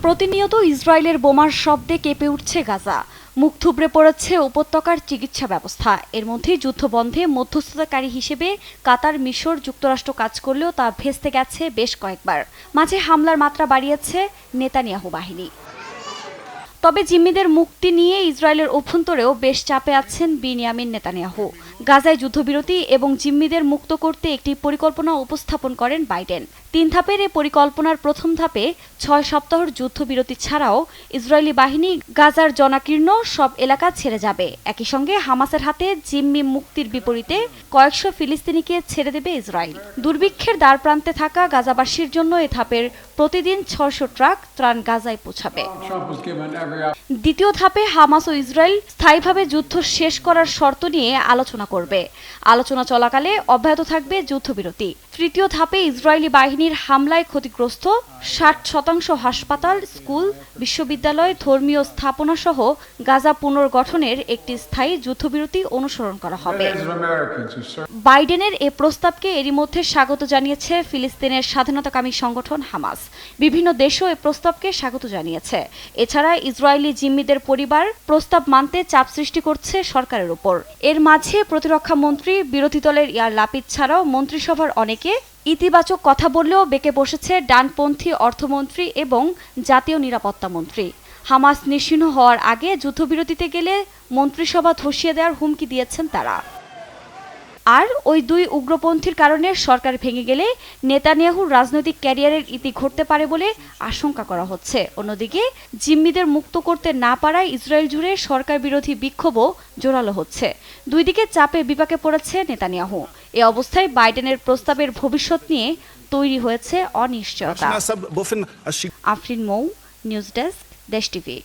প্রতিনিয়ত ইসরায়েলের বোমার শব্দে কেঁপে উঠছে গাজা। মুখ থুবড়ে পড়েছে উপত্যকার চিকিৎসা ব্যবস্থা। এর মধ্যে যুদ্ধবন্ধে মধ্যস্থতাকারী হিসেবে কাতার, মিশর, যুক্তরাষ্ট্র কাজ করলেও তা ভেস্তে গেছে বেশ কয়েকবার। মাঝে হামলার মাত্রা বাড়িয়েছে নেতানিয়াহু বাহিনী। তবে জিম্মিদের মুক্তি নিয়ে ইসরায়েলের অভ্যন্তরেও বেশ চাপে আছেন বিনিয়ামিন নেতানিয়াহু। গাজায় যুদ্ধবিরতি এবং জিম্মিদের মুক্ত করতে একটি পরিকল্পনা উপস্থাপন করেন বাইডেন। 3 ধাপের এই পরিকল্পনার প্রথম ধাপে 6 সপ্তাহের যুদ্ধবিরতি ছাড়াও ইসরায়েলি বাহিনী গাজার জনাকীর্ণ সব এলাকা ছেড়ে যাবে। একই সঙ্গে হামাসের হাতে জিম্মি মুক্তির বিপরীতে কয়েকশো ফিলিস্তিনিকে ছেড়ে দেবে ইসরায়েল। দুর্ভিক্ষের দ্বারপ্রান্তে থাকা গাজাবাসীর জন্য এ ধাপের প্রতিদিন 600 ট্রাক ত্রাণ গাজায় পৌঁছাবে। দ্বিতীয় ধাপে হামাস ও ইসরায়েল স্থায়ীভাবে যুদ্ধ শেষ করার শর্ত নিয়ে আলোচনা করবে। আলোচনা চলাকালে অব্যাহত থাকবে যুদ্ধবিরতি। তৃতীয় ধাপে ইসরায়েলি বাহিনীর হামলায় ক্ষতিগ্রস্ত 60% হাসপাতাল, স্কুল, বিশ্ববিদ্যালয়, ধর্মীয় স্থাপনা সহ গাজা পুনর্গঠনের একটি স্থায়ী যুদ্ধবিরতি অনুসরণ করা হবে। বাইডেনের এ প্রস্তাবকে এরই মধ্যে স্বাগত জানিয়েছে ফিলিস্তিনের স্বাধীনতাকামী সংগঠন হামাস। বিভিন্ন দেশও এ প্রস্তাবকে স্বাগত জানিয়েছে। এছাড়া ইসরায়েলি জিম্মিদের পরিবার প্রস্তাব মানতে চাপ সৃষ্টি করছে সরকারের উপর। এর মাঝে প্রতিরক্ষা মন্ত্রী, বিরোধী দলের ইয়ার লাপিদ ছাড়াও মন্ত্রিসভার অনেকে ইতিবাচক কথা বললেও বেঁকে বসেছে ডানপন্থী অর্থমন্ত্রী এবং জাতীয় নিরাপত্তা মন্ত্রী। হামাস নিশ্চিহ্ন হওয়ার আগে যুদ্ধবিরতিতে গেলে মন্ত্রিসভা ধসিয়ে দেওয়ার হুমকি দিয়েছেন তারা। আর ওই দুই উগ্রপন্থীর কারণে সরকার ভেঙে গেলে নেতানিয়াহুর রাজনৈতিক ক্যারিয়ারের ইতি ঘটতে পারে বলে আশঙ্কা করা হচ্ছে। অন্যদিকে জিম্মিদের মুক্ত করতে না পারায় ইসরায়েল জুড়ে সরকার বিরোধী বিক্ষোভও জোরালো হচ্ছে। দুই দিকে চাপে বিপাকে পড়েছে নেতানিয়াহু। এ অবস্থায় বাইডেনের প্রস্তাবের ভবিষ্যৎ নিয়ে তৈরি হয়েছে অনিশ্চয়তা। আফরিন মৌ, নিউজ ডেস্ক, দেশ টিভি।